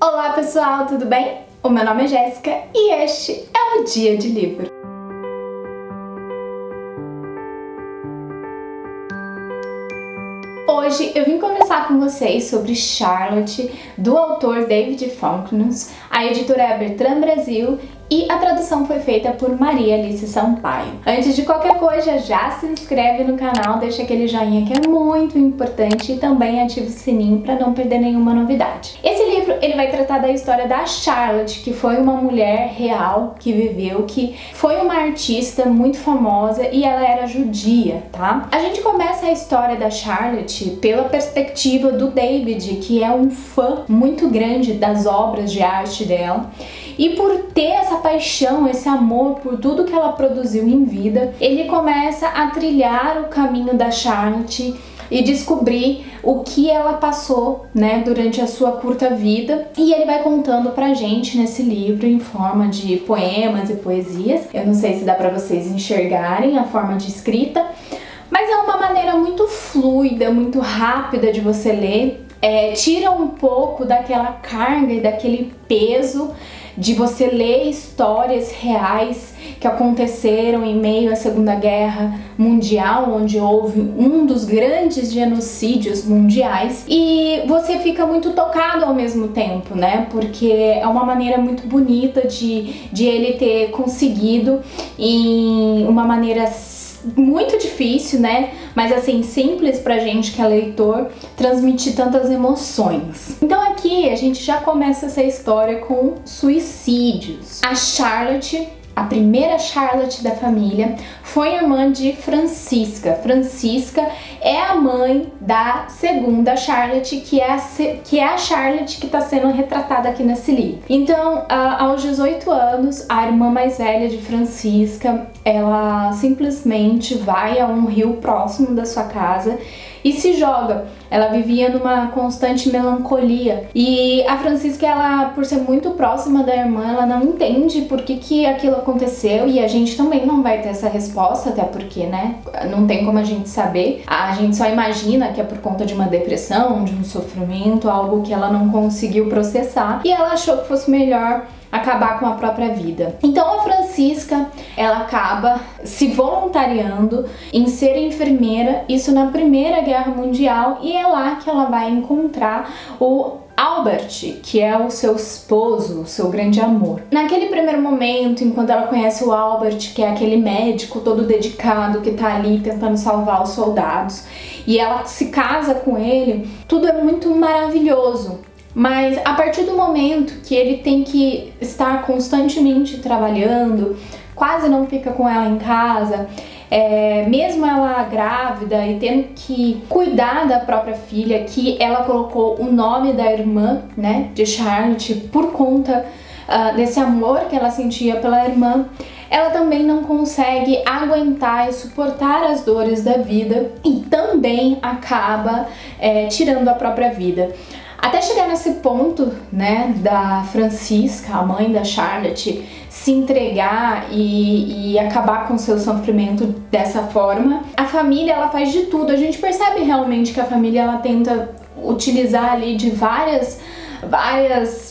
Olá pessoal, tudo bem? O meu nome é Jéssica e este é o Dia de Livro. Hoje eu vim conversar com vocês sobre Charlotte, do autor David Fonkners. A editora é a Bertrand Brasil e a tradução foi feita por Maria Alice Sampaio. Antes de qualquer coisa, já se inscreve no canal, deixa aquele joinha que é muito importante e também ativa o sininho para não perder nenhuma novidade. Esse livro ele vai tratar da história da Charlotte, que foi uma mulher real que viveu, que foi uma artista muito famosa e ela era judia, tá? A gente começa a história da Charlotte pela perspectiva do David, que é um fã muito grande das obras de arte dela. E por ter essa paixão, esse amor por tudo que ela produziu em vida, ele começa a trilhar o caminho da Charlotte e descobrir o que ela passou, né, durante a sua curta vida. E ele vai contando pra gente nesse livro em forma de poemas e poesias. Eu não sei se dá pra vocês enxergarem a forma de escrita, mas é uma maneira muito fluida, muito rápida de você ler. Tira um pouco daquela carga e daquele peso de você ler histórias reais que aconteceram em meio à Segunda Guerra Mundial, onde houve um dos grandes genocídios mundiais, e você fica muito tocado ao mesmo tempo, né? Porque é uma maneira muito bonita de ele ter conseguido, em uma maneira muito difícil, né? Mas assim, simples pra gente que é leitor, transmitir tantas emoções. Então aqui a gente já começa essa história com suicídios. A Charlotte, a primeira Charlotte da família, foi irmã de Francisca. Francisca é a mãe da segunda Charlotte, que é a Charlotte que está sendo retratada aqui nesse livro. Então, aos 18 anos, a irmã mais velha de Francisca, ela simplesmente vai a um rio próximo da sua casa e se joga. Ela vivia numa constante melancolia. E a Francisca, ela, por ser muito próxima da irmã, ela não entende por que aquilo aconteceu, e a gente também não vai ter essa resposta, até porque, né, não tem como a gente saber. A gente só imagina que é por conta de uma depressão, de um sofrimento, algo que ela não conseguiu processar, e ela achou que fosse melhor acabar com a própria vida. Então a Francisca, ela acaba se voluntariando em ser enfermeira, isso na Primeira Guerra Mundial, e é lá que ela vai encontrar o Albert, que é o seu esposo, o seu grande amor. Naquele primeiro momento, enquanto ela conhece o Albert, que é aquele médico todo dedicado que tá ali tentando salvar os soldados, e ela se casa com ele, tudo é muito maravilhoso. Mas a partir do momento que ele tem que estar constantemente trabalhando, quase não fica com ela em casa, mesmo ela grávida e tendo que cuidar da própria filha, que ela colocou o nome da irmã, né, de Charlotte, por conta desse amor que ela sentia pela irmã, ela também não consegue aguentar e suportar as dores da vida e também acaba tirando a própria vida. Até chegar nesse ponto, né, da Francisca, a mãe da Charlotte, se entregar e acabar com seu sofrimento dessa forma, a família, ela faz de tudo. A gente percebe realmente que a família, ela tenta utilizar ali de várias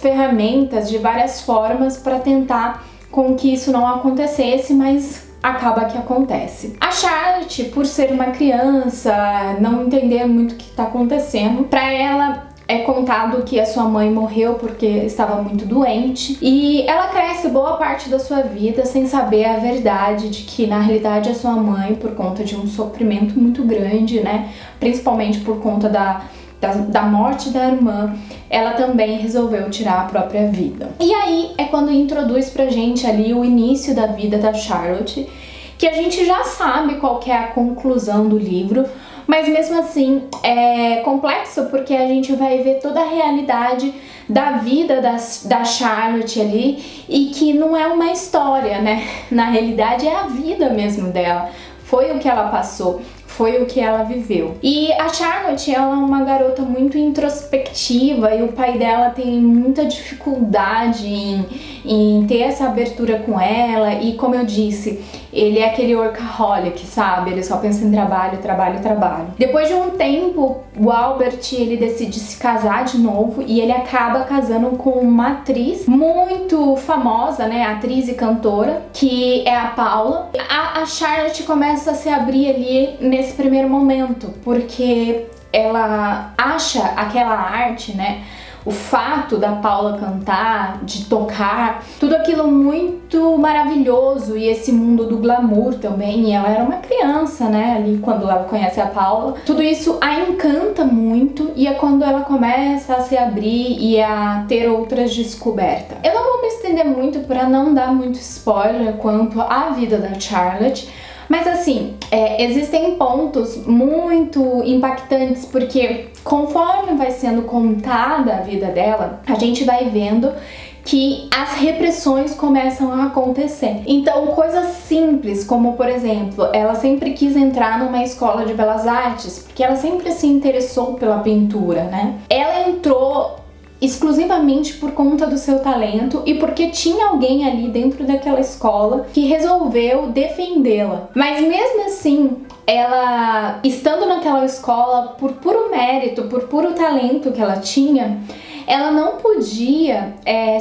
ferramentas, de várias formas para tentar com que isso não acontecesse, mas acaba que acontece. A Charlotte, por ser uma criança, não entender muito o que está acontecendo, para ela é contado que a sua mãe morreu porque estava muito doente, e ela cresce boa parte da sua vida sem saber a verdade de que na realidade a sua mãe, por conta de um sofrimento muito grande, né, principalmente por conta da morte da irmã, ela também resolveu tirar a própria vida. E aí é quando introduz pra gente ali o início da vida da Charlotte, que a gente já sabe qual que é a conclusão do livro, mas mesmo assim é complexo porque a gente vai ver toda a realidade da vida da Charlotte ali, e que não é uma história, né? Na realidade é a vida mesmo dela, foi o que ela passou, foi o que ela viveu. E a Charlotte, ela é uma garota muito introspectiva e o pai dela tem muita dificuldade em ter essa abertura com ela, e como eu disse, ele é aquele workaholic, sabe? Ele só pensa em trabalho, trabalho, trabalho. Depois de um tempo, o Albert, ele decide se casar de novo e ele acaba casando com uma atriz muito famosa, né? Atriz e cantora, que é a Paula. A Charlotte começa a se abrir ali nesse primeiro momento, porque ela acha aquela arte, né? O fato da Paula cantar, de tocar, tudo aquilo muito maravilhoso, e esse mundo do glamour também. E ela era uma criança, né, ali quando ela conhece a Paula. Tudo isso a encanta muito, e é quando ela começa a se abrir e a ter outras descobertas. Eu não vou me estender muito para não dar muito spoiler quanto à vida da Charlotte, mas assim, existem pontos muito impactantes, porque conforme vai sendo contada a vida dela, a gente vai vendo que as repressões começam a acontecer. Então, coisas simples, como por exemplo, ela sempre quis entrar numa escola de belas artes, porque ela sempre se interessou pela pintura, né? Ela entrou exclusivamente por conta do seu talento e porque tinha alguém ali dentro daquela escola que resolveu defendê-la. Mas mesmo assim, ela, estando naquela escola, por puro mérito, por puro talento que ela tinha, ela não podia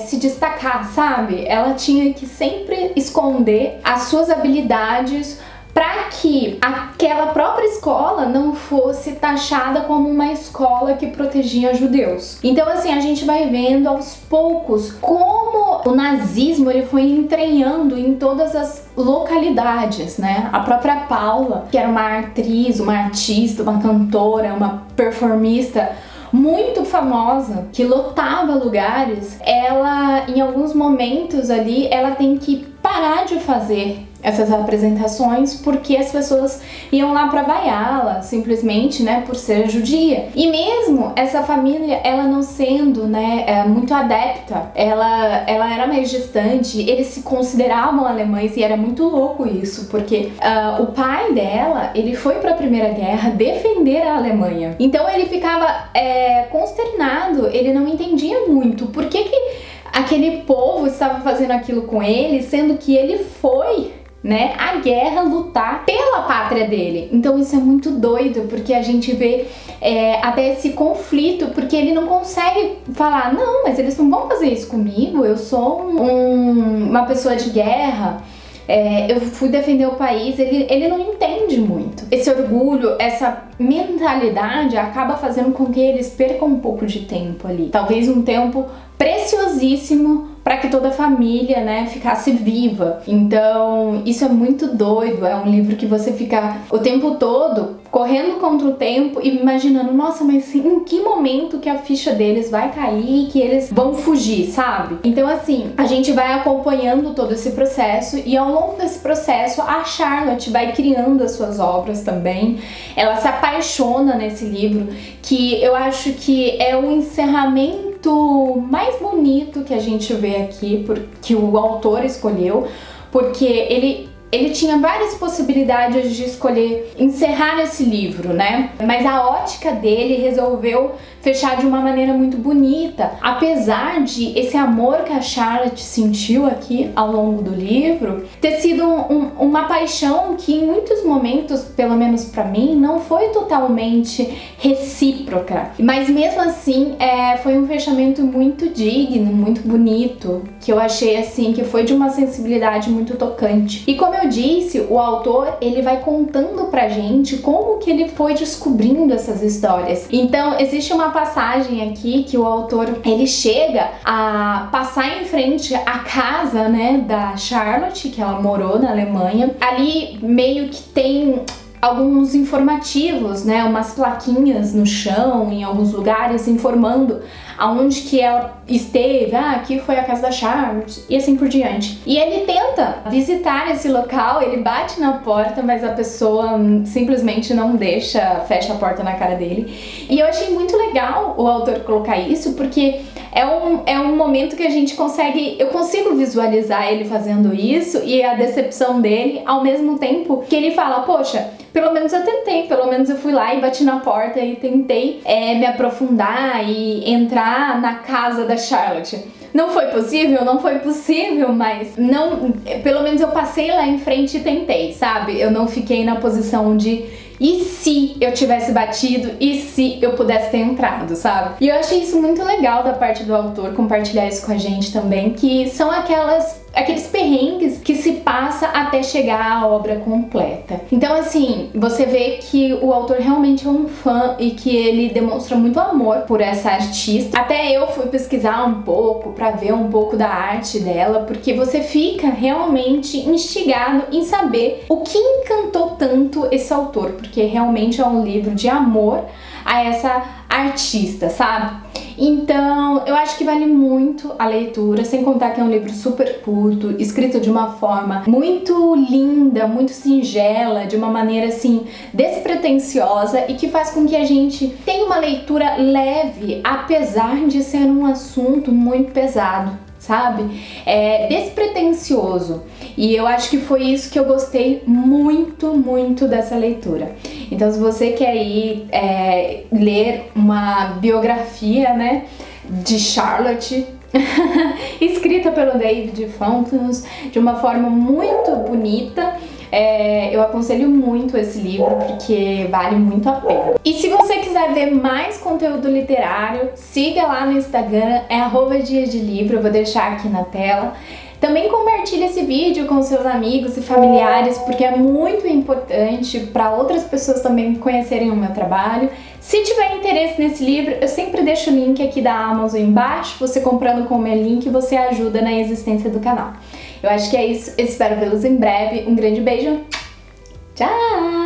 se destacar, sabe? Ela tinha que sempre esconder as suas habilidades para que aquela própria escola não fosse taxada como uma escola que protegia judeus. Então assim, a gente vai vendo aos poucos como o nazismo ele foi entranhando em todas as localidades, né? A própria Paula, que era uma atriz, uma artista, uma cantora, uma performista muito famosa, que lotava lugares, ela, em alguns momentos ali, ela tem que parar de fazer essas apresentações porque as pessoas iam lá pra vaiá-la, simplesmente, né, por ser judia. E mesmo essa família, ela não sendo, né, muito adepta, ela era mais distante, eles se consideravam alemães, e era muito louco isso, porque o pai dela, ele foi pra Primeira Guerra defender a Alemanha. Então ele ficava consternado, ele não entendia muito por que aquele povo estava fazendo aquilo com ele, sendo que ele foi, né, a guerra lutar pela pátria dele. Então isso é muito doido, porque a gente vê até esse conflito, porque ele não consegue falar, não, mas eles não vão fazer isso comigo, eu sou uma pessoa de guerra, eu fui defender o país. Ele não entende muito. Esse orgulho, essa mentalidade acaba fazendo com que eles percam um pouco de tempo ali, talvez um tempo preciosíssimo para que toda a família, né, ficasse viva. Então, isso é muito doido. É um livro que você fica o tempo todo correndo contra o tempo e imaginando, nossa, mas em que momento que a ficha deles vai cair, que eles vão fugir, sabe? Então, assim, a gente vai acompanhando todo esse processo, e ao longo desse processo, a Charlotte vai criando as suas obras também. Ela se apaixona nesse livro, que eu acho que é o encerramento mais bonito que a gente vê aqui, que o autor escolheu, porque ele tinha várias possibilidades de escolher encerrar esse livro, né? Mas a ótica dele resolveu fechar de uma maneira muito bonita. Apesar de esse amor que a Charlotte sentiu aqui ao longo do livro ter sido uma paixão que em muitos momentos, pelo menos pra mim, não foi totalmente recíproca. Mas mesmo assim, foi um fechamento muito digno, muito bonito, que eu achei assim, que foi de uma sensibilidade muito tocante. E como eu disse, o autor, ele vai contando pra gente como que ele foi descobrindo essas histórias. Então, existe uma passagem aqui que o autor, ele chega a passar em frente à casa, né, da Charlotte, que ela morou na Alemanha. Ali meio que tem alguns informativos, né, umas plaquinhas no chão, em alguns lugares, informando aonde que ela esteve, aqui foi a casa da Charlotte, e assim por diante. E ele tenta visitar esse local, ele bate na porta, mas a pessoa simplesmente não deixa, fecha a porta na cara dele. E eu achei muito legal o autor colocar isso, porque é um momento que a gente eu consigo visualizar ele fazendo isso e a decepção dele, ao mesmo tempo que ele fala, poxa, pelo menos eu tentei, pelo menos eu fui lá e bati na porta e tentei me aprofundar e entrar na casa da Charlotte. Não foi possível, mas pelo menos eu passei lá em frente e tentei, sabe? Eu não fiquei na posição de e se eu tivesse batido, e se eu pudesse ter entrado, sabe? E eu achei isso muito legal da parte do autor compartilhar isso com a gente também, que são aqueles perrengues que se passa até chegar à obra completa. Então assim, você vê que o autor realmente é um fã e que ele demonstra muito amor por essa artista. Até eu fui pesquisar um pouco pra ver um pouco da arte dela, porque você fica realmente instigado em saber o que encantou tanto esse autor, porque realmente é um livro de amor a essa artista, sabe? Então, eu acho que vale muito a leitura, sem contar que é um livro super curto, escrito de uma forma muito linda, muito singela, de uma maneira assim despretensiosa e que faz com que a gente tenha uma leitura leve, apesar de ser um assunto muito pesado, sabe? É despretensioso. E eu acho que foi isso que eu gostei muito dessa leitura. Então, se você quer ir ler uma biografia, né, de Charlotte, escrita pelo David Fonknes, de uma forma muito bonita, eu aconselho muito esse livro, porque vale muito a pena. E se você quiser ver mais conteúdo literário, siga lá no Instagram, @diadelivro, eu vou deixar aqui na tela. Também compartilhe esse vídeo com seus amigos e familiares, porque é muito importante para outras pessoas também conhecerem o meu trabalho. Se tiver interesse nesse livro, eu sempre deixo o link aqui da Amazon embaixo. Você comprando com o meu link, você ajuda na existência do canal. Eu acho que é isso. Eu espero vê-los em breve. Um grande beijo. Tchau!